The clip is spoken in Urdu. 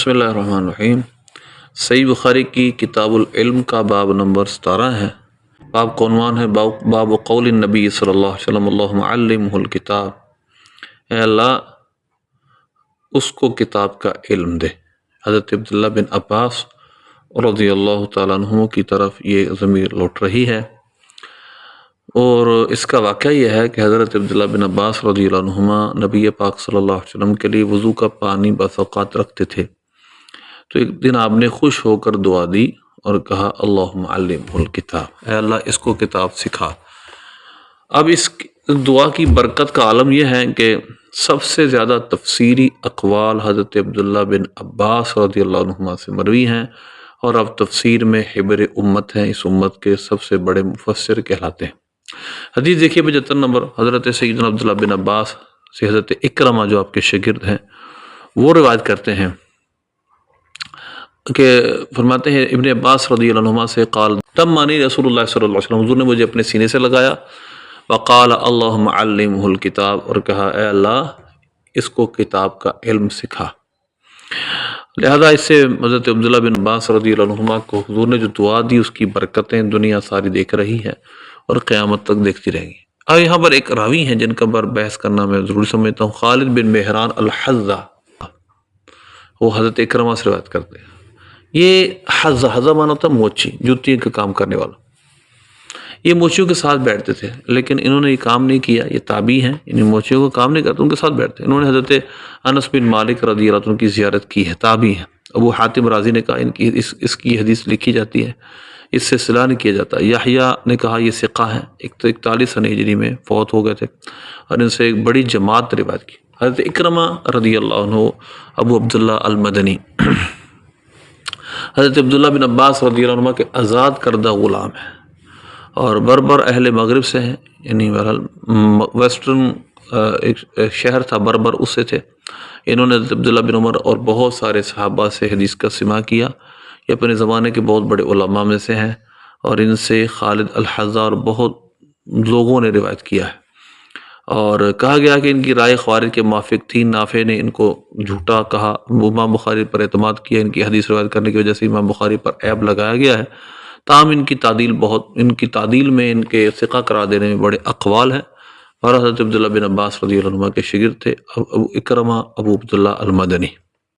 بسم اللہ الرحمن الرحیم۔ صحیح بخاری کی کتاب العلم کا باب نمبر 17 ہے۔ باب کا عنوان ہے باب قول النبی صلی اللہ علیہ وسلم اللہم علمہ الکتاب، اے اللہ اس کو کتاب کا علم دے۔ حضرت عبداللہ بن عباس رضی اللہ تعالیٰ عنہ کی طرف یہ ضمیر لوٹ رہی ہے، اور اس کا واقعہ یہ ہے کہ حضرت عبداللہ بن عباس رضی اللہ عنہما نبی پاک صلی اللہ علیہ وسلم کے لیے وضو کا پانی بس اوقات رکھتے تھے۔ تو ایک دن آپ نے خوش ہو کر دعا دی اور کہا اللہم علمہ الکتاب، اے اللہ اس کو کتاب سکھا۔ اب اس دعا کی برکت کا عالم یہ ہے کہ سب سے زیادہ تفسیری اقوال حضرت عبداللہ بن عباس رضی اللہ عنہما سے مروی ہیں، اور اب تفسیر میں حبر امت ہیں، اس امت کے سب سے بڑے مفسر کہلاتے ہیں۔ حدیث دیکھیے 75 نمبر، حضرت سیدنا عبداللہ بن عباس سے حضرت اکرمہ جو آپ کے شاگرد ہیں وہ روایت کرتے ہیں کہ فرماتے ہیں ابن عباس رضی اللہ عنہما سے قال تمانی رسول اللہ صلی اللہ علیہ وسلم، حضور نے مجھے اپنے سینے سے لگایا، وقال اللہم علمہ الکتاب، اور کہا اے اللہ اس کو کتاب کا علم سکھا۔ لہذا اس سے حضرت عبداللہ بن عباس رضی اللہ عنہما کو حضور نے جو دعا دی اس کی برکتیں دنیا ساری دیکھ رہی ہے اور قیامت تک دیکھتی رہے گی۔ اب یہاں پر ایک راوی ہیں جن کا بار بحث کرنا میں ضروری سمجھتا ہوں، خالد بن مہران الحذا، وہ حضرت اکرمہ سے روایت کرتے ہیں۔ یہ حذا مانا تھا موچی، جوتی کا کام کرنے والا۔ یہ موچیوں کے ساتھ بیٹھتے تھے، لیکن انہوں نے یہ کام نہیں کیا، یہ تابعی ہیں، ان موچیوں کو کام نہیں کرتے، ان کے ساتھ بیٹھتے۔ انہوں نے حضرت انس بن مالک رضی اللہ عنہ کی زیارت کی ہے، تابعی ہیں۔ ابو حاتم رازی نے کہا اس کی حدیث لکھی جاتی ہے، اس سے صلح نہیں کیا جاتا۔ یحییٰ نے کہا یہ ثقہ ہیں، 41 سنہ ہجری میں فوت ہو گئے تھے، اور ان سے ایک بڑی جماعت نے روایت کی۔ حضرت اکرمہ رضی اللہ عنہ ابو عبداللہ المدنی، حضرت عبداللہ بن عباس رضی اللہ عنہ کے آزاد کردہ غلام ہیں، اور بربر اہل مغرب سے ہیں، یعنی بہرحال ویسٹرن ایک شہر تھا بربر، اس سے تھے۔ انہوں نے حضرت عبداللہ بن عمر اور بہت سارے صحابہ سے حدیث کا سماع کیا، یہ اپنے زمانے کے بہت بڑے علماء میں سے ہیں، اور ان سے خالد الحذا اور بہت لوگوں نے روایت کیا ہے۔ اور کہا گیا کہ ان کی رائے خوارج کے موافق تھی، نافع نے ان کو جھوٹا کہا، امام بخاری پر اعتماد کیا، ان کی حدیث روایت کرنے کی وجہ سے امام بخاری پر عیب لگایا گیا ہے۔ تاہم ان کی تعدیل میں ان کے ثقہ قرار دینے میں بڑے اقوال ہیں، اور حضرت عبداللہ بن عباس رضی اللہ عنہ کے شاگرد تھے ابو اکرمہ ابو عبداللہ المدنی۔